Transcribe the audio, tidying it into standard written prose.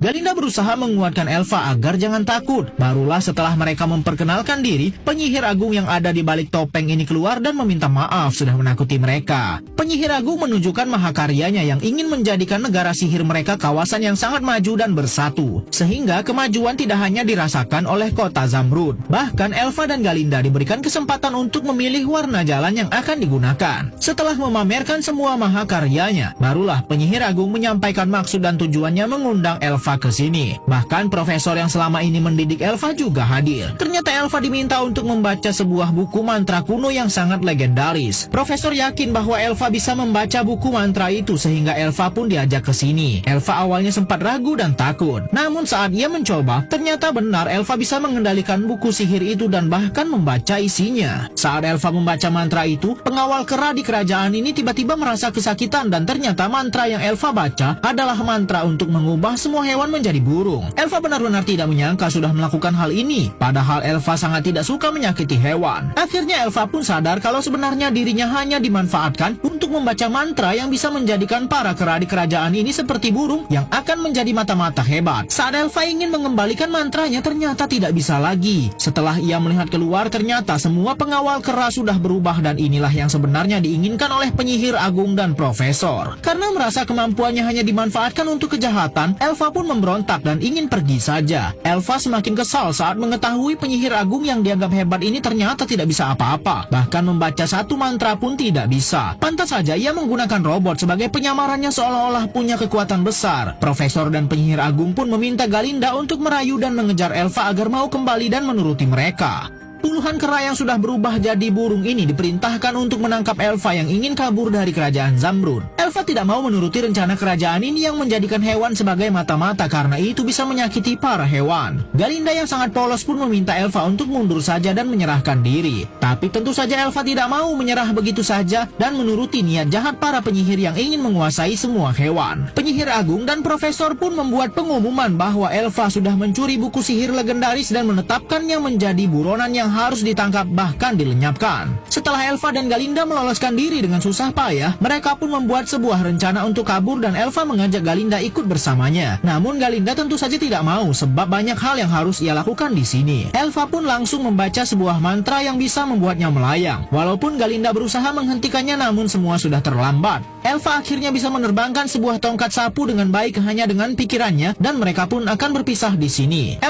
Galinda berusaha menguatkan Elva agar jangan takut. Barulah setelah mereka memperkenalkan diri, penyihir agung yang ada di balik topeng ini keluar dan meminta maaf sudah menakuti mereka. Penyihir agung menunjukkan mahakaryanya yang ingin menjadikan negara sihir mereka kawasan yang sangat maju dan bersatu. Sehingga kemajuan tidak hanya dirasakan oleh kota Zamrud. Bahkan Elva dan Galinda diberikan kesempatan untuk memilih warna jalan yang akan digunakan. Setelah memamerkan semua mahakaryanya, barulah penyihir agung menyampaikan maksud dan tujuannya mengundang Elva ke sini. Bahkan profesor yang selama ini mendidik Elva juga hadir. Ternyata Elva diminta untuk membaca sebuah buku mantra kuno yang sangat legendaris. Profesor yakin bahwa Elva bisa membaca buku mantra itu sehingga Elva pun diajak ke sini. Elva awalnya sempat ragu dan takut. Namun saat ia mencoba, ternyata benar Elva bisa mengendalikan buku sihir itu dan bahkan membaca isinya. Saat Elva membaca mantra itu, pengawal kera di kerajaan ini tiba-tiba merasa kesakitan dan ternyata mantra yang Elva baca adalah mantra untuk mengubah semua hewan menjadi burung. Elva benar-benar tidak menyangka sudah melakukan hal ini, padahal Elva sangat tidak suka menyakiti hewan. Akhirnya Elva pun sadar kalau sebenarnya dirinya hanya dimanfaatkan untuk membaca mantra yang bisa menjadikan para kera di kerajaan ini seperti burung yang akan menjadi mata-mata hebat. Saat Elva ingin mengembalikan mantranya, ternyata tidak bisa lagi. Setelah ia melihat keluar, ternyata semua pengawal kera sudah berubah dan inilah yang sebenarnya diinginkan oleh penyihir agung dan profesor. Karena merasa kemampuannya hanya dimanfaatkan untuk kejahatan, Elva pun memberontak dan ingin pergi saja. Elva semakin kesal saat mengetahui penyihir agung yang dianggap hebat ini ternyata tidak bisa apa-apa. Bahkan membaca satu mantra pun tidak bisa. Pantas saja ia menggunakan robot sebagai penyamarannya seolah-olah punya kekuatan besar. Profesor dan penyihir agung pun meminta Galinda untuk merayu dan mengejar Elva agar mau kembali dan menuruti mereka. Puluhan kera yang sudah berubah jadi burung ini diperintahkan untuk menangkap Elva yang ingin kabur dari kerajaan Zamrud. Elva tidak mau menuruti rencana kerajaan ini yang menjadikan hewan sebagai mata-mata karena itu bisa menyakiti para hewan. Galinda yang sangat polos pun meminta Elva untuk mundur saja dan menyerahkan diri. Tapi tentu saja Elva tidak mau menyerah begitu saja dan menuruti niat jahat para penyihir yang ingin menguasai semua hewan. Penyihir agung dan profesor pun membuat pengumuman bahwa Elva sudah mencuri buku sihir legendaris dan menetapkannya menjadi buronan yang harus ditangkap bahkan dilenyapkan. Setelah Elva dan Galinda meloloskan diri dengan susah payah, mereka pun membuat sebuah rencana untuk kabur dan Elva mengajak Galinda ikut bersamanya. Namun Galinda tentu saja tidak mau sebab banyak hal yang harus ia lakukan di sini. Elva pun langsung membaca sebuah mantra yang bisa membuatnya melayang. Walaupun Galinda berusaha menghentikannya namun semua sudah terlambat. Elva akhirnya bisa menerbangkan sebuah tongkat sapu dengan baik hanya dengan pikirannya dan mereka pun akan berpisah di sini.